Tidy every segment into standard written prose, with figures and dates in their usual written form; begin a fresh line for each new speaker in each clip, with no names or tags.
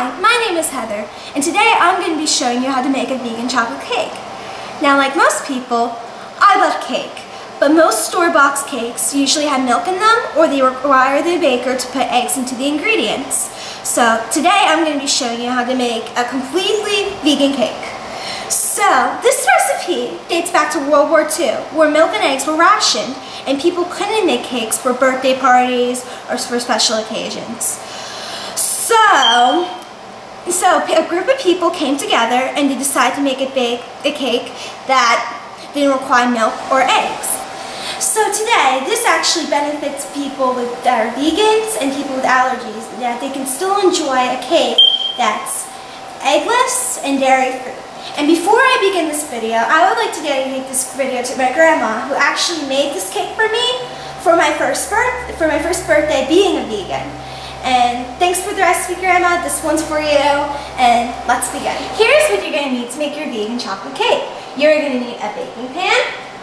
Hi, my name is Heather, and today I'm going to be showing you how to make a vegan chocolate cake. Now, like most people, I love cake, but most store-bought cakes usually have milk in them, or they require the baker to put eggs into the ingredients. So today I'm going to be showing you how to make a completely vegan cake. So this recipe dates back to World War II, where milk and eggs were rationed, and people couldn't make cakes for birthday parties or for special occasions. So a group of people came together and they decided to make a cake that didn't require milk or eggs. So today, this actually benefits people that are vegans and people with allergies, that they can still enjoy a cake that's eggless and dairy-free. And before I begin this video, I would like to dedicate this video to my grandma, who actually made this cake for me for my first birthday being a vegan. And thanks for the recipe, Grandma. This one's for you, and let's begin. Here's what you're going to need to make your vegan chocolate cake. You're going to need a baking pan,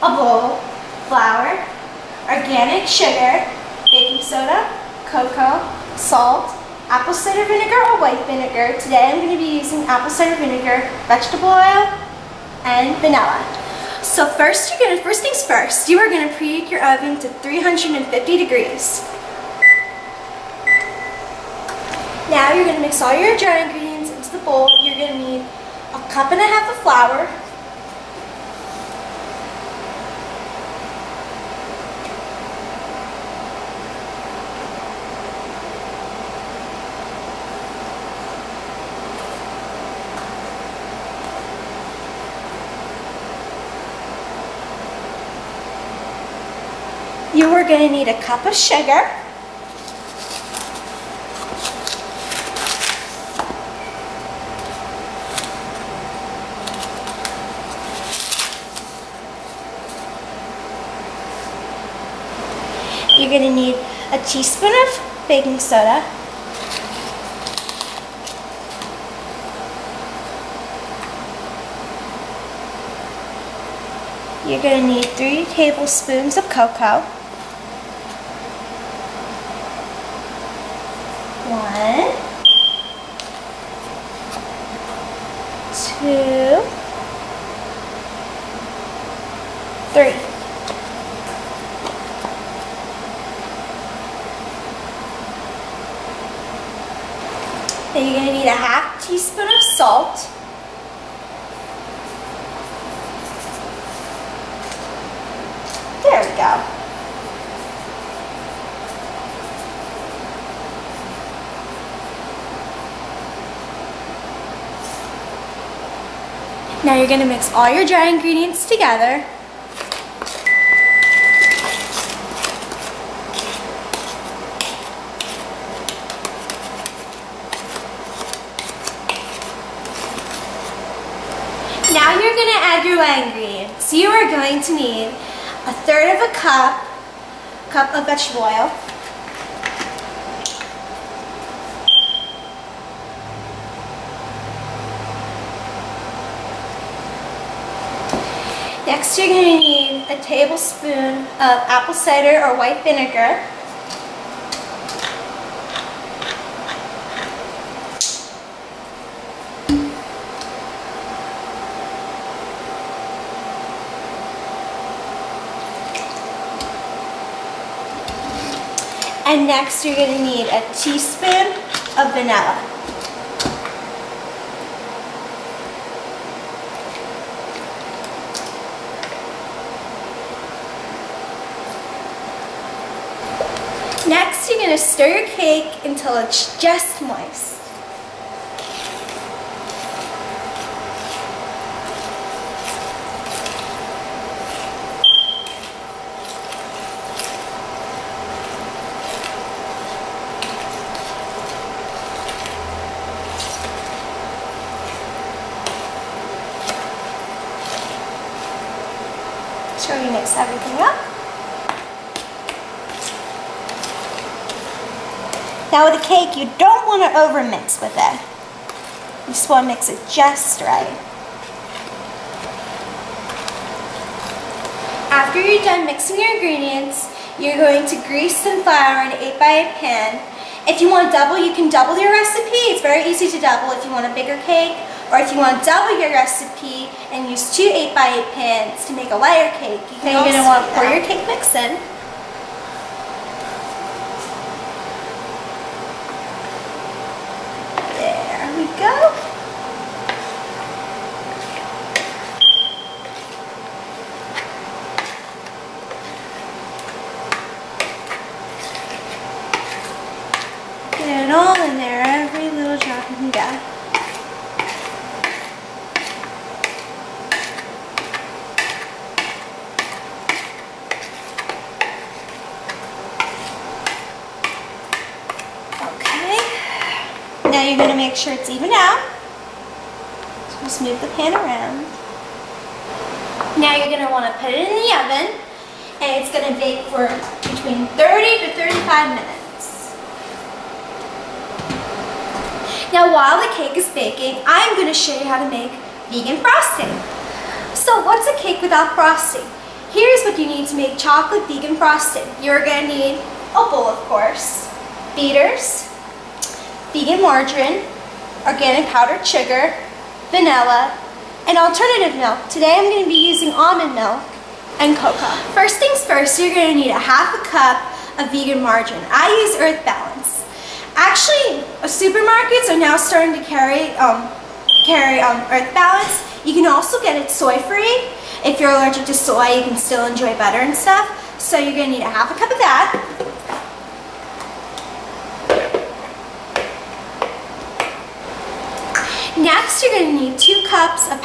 a bowl, flour, organic sugar, baking soda, cocoa, salt, apple cider vinegar or white vinegar. Today I'm going to be using apple cider vinegar, vegetable oil, and vanilla. So first things first, you are going to preheat your oven to 350 degrees. Now you're going to mix all your dry ingredients into the bowl. You're going to need a cup and a half of flour, you are going to need a cup of sugar, you're going to need a teaspoon of baking soda, you're going to need 3 tablespoons of cocoa, 1, 2, 3. Then you're going to need a half teaspoon of salt. There we go. Now you're going to mix all your dry ingredients together. Now you're going to add your wet ingredients. You are going to need a third of a cup of vegetable oil, next you're going to need a tablespoon of apple cider or white vinegar, and next you're going to need a teaspoon of vanilla. Next you're going to stir your cake until it's just moist. Sure, you mix everything up. Now with a cake, you don't want to over mix with it. You just want to mix it just right. After you're done mixing your ingredients, you're going to grease some flour in an 8x8 pan, If you want to double, you can double your recipe. It's very easy to double if you want a bigger cake, or if you want to double your recipe and use 2 8x8 pans to make a lighter cake. You're going to want to pour your cake mix in. There we go. Get it all in there, every little drop you can get. Okay. Now you're going to make sure it's even out. So just move the pan around. Now you're going to want to put it in the oven, and it's going to bake for between 30 to 35 minutes. Now while the cake is baking, I'm going to show you how to make vegan frosting. So what's a cake without frosting? Here's what you need to make chocolate vegan frosting. You're going to need a bowl, of course, beaters, vegan margarine, organic powdered sugar, vanilla, and alternative milk. Today I'm going to be using almond milk and cocoa. First things first, you're going to need a half a cup of vegan margarine. I use Earth Balance. Actually, supermarkets are now starting to carry Earth Balance. You can also get it soy-free. If you're allergic to soy, you can still enjoy butter and stuff. So you're going to need a half a cup of that. Next, you're going to need 2 cups of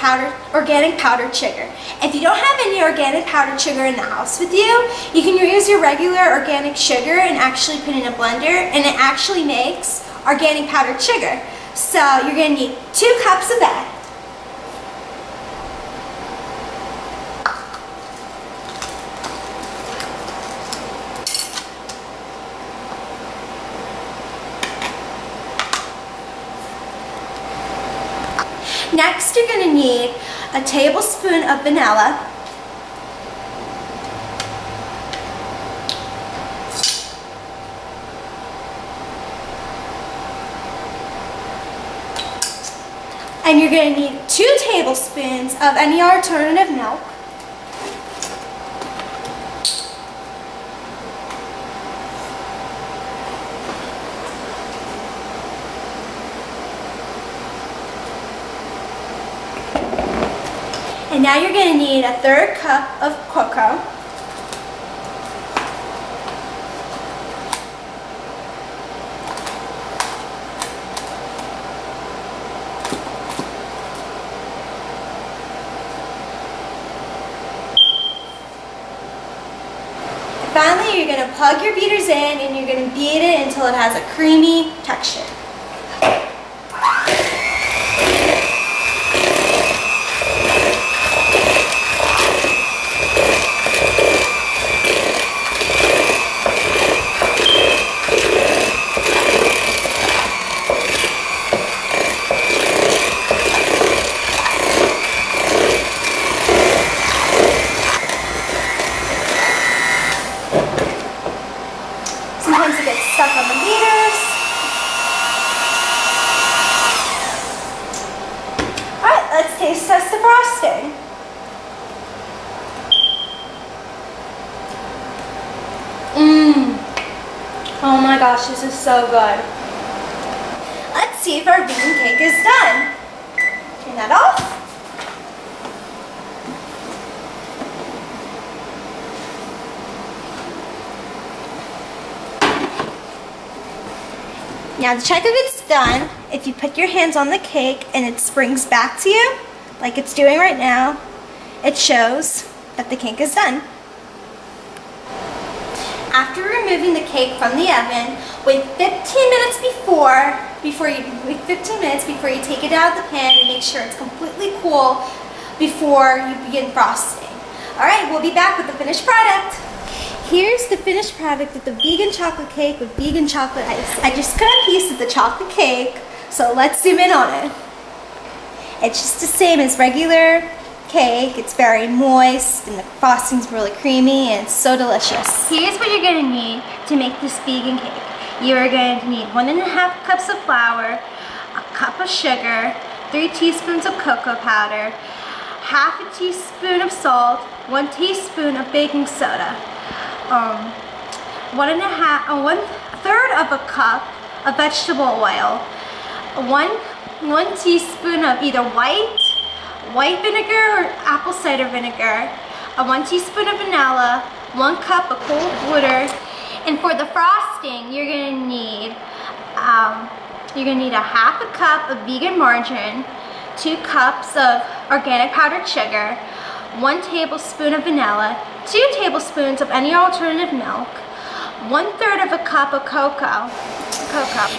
organic powdered sugar. If you don't have any organic powdered sugar in the house with you, you can use your regular organic sugar and actually put it in a blender, and it actually makes organic powdered sugar. So you're going to need 2 cups of that. Next, you're going to need a tablespoon of vanilla, and you're going to need 2 tablespoons of any alternative milk, and now you're going to need a 1/3 cup of cocoa. Finally, you're going to plug your beaters in, and you're going to beat it until it has a creamy texture. Sometimes it gets stuck on the beaters. Alright, let's taste test the frosting. Oh my gosh, this is so good. Let's see if our vegan cake is done. Turn that off. Now to check if it's done, if you put your hands on the cake and it springs back to you, like it's doing right now, it shows that the cake is done. After removing the cake from the oven, wait 15 minutes before you take it out of the pan, and make sure it's completely cool before you begin frosting. Alright, we'll be back with the finished product. Here's the finished product of the vegan chocolate cake with vegan chocolate ice. I just cut a piece of the chocolate cake, so let's zoom in on it. It's just the same as regular cake. It's very moist, and the frosting's really creamy, and it's so delicious. Here's what you're going to need to make this vegan cake. you are going to need 1½ cups of flour, a cup of sugar, 3 teaspoons of cocoa powder, ½ teaspoon of salt, 1 teaspoon of baking soda, 1/3 of a cup of vegetable oil, 1 teaspoon of either white vinegar or apple cider vinegar, 1 teaspoon of vanilla, 1 cup of cold water, and for the frosting, you're gonna need ½ cup of vegan margine, 2 cups of organic powdered sugar, 1 tablespoon of vanilla, 2 tablespoons of any alternative milk, 1/3 of a cup of cocoa.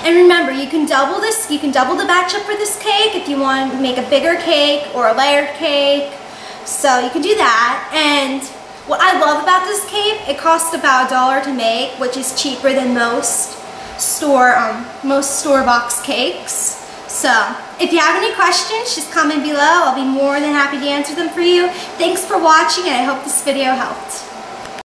And remember, you can double the batch up for this cake if you want to make a bigger cake or a layered cake. So you can do that. And what I love about this cake, it costs about $1 to make, which is cheaper than most store-bought cakes. So if you have any questions, just comment below. I'll be more than happy to answer them for you. Thanks for watching, and I hope this video helped.